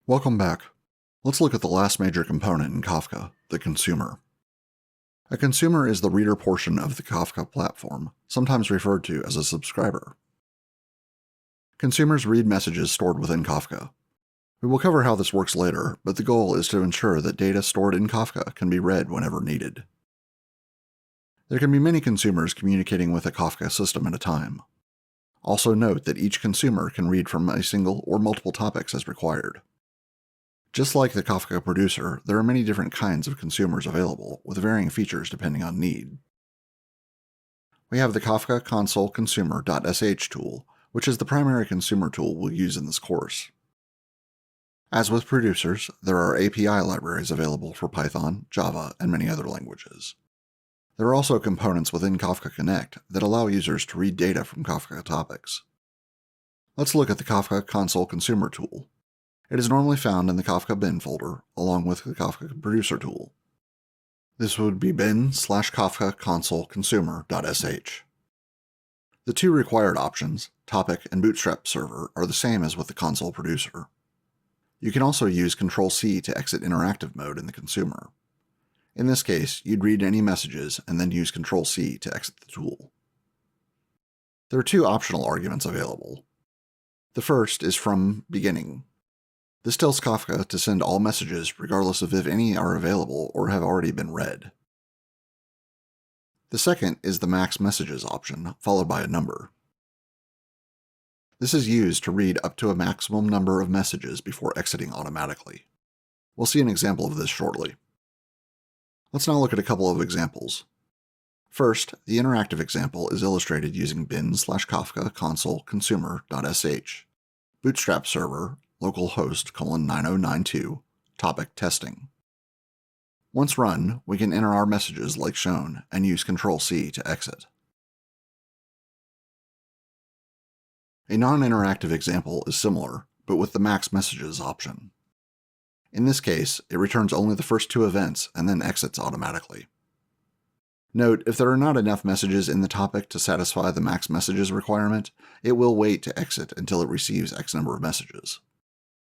Welcome back. Let's look at the last major component in Kafka, the consumer. A consumer is the reader portion of the Kafka platform, sometimes referred to as a subscriber. Consumers read messages stored within Kafka. We will cover how this works later, but the goal is to ensure that data stored in Kafka can be read whenever needed. There can be many consumers communicating with a Kafka system at a time. Also note that each consumer can read from a single or multiple topics as required. Just like the Kafka producer, there are many different kinds of consumers available, with varying features depending on need. We have the Kafka console consumer.sh tool, which is the primary consumer tool we'll use in this course. As with producers, there are API libraries available for Python, Java, and many other languages. There are also components within Kafka Connect that allow users to read data from Kafka topics. Let's look at the Kafka console consumer tool. It is normally found in the Kafka bin folder, along with the Kafka producer tool. This would be bin/Kafka console consumer.sh. The two required options, topic and bootstrap server, are the same as with the console producer. You can also use Ctrl+C to exit interactive mode in the consumer. In this case, you'd read any messages and then use Ctrl+C to exit the tool. There are two optional arguments available. The first is from beginning. This tells Kafka to send all messages regardless of if any are available or have already been read. The second is the max messages option, followed by a number. This is used to read up to a maximum number of messages before exiting automatically. We'll see an example of this shortly. Let's now look at a couple of examples. First, the interactive example is illustrated using bin/Kafka console consumer.sh, bootstrap server, localhost :9092, topic testing. Once run, we can enter our messages like shown and use Ctrl+C to exit. A non-interactive example is similar, but with the max messages option. In this case, it returns only the first two events and then exits automatically. Note, if there are not enough messages in the topic to satisfy the max messages requirement, it will wait to exit until it receives X number of messages.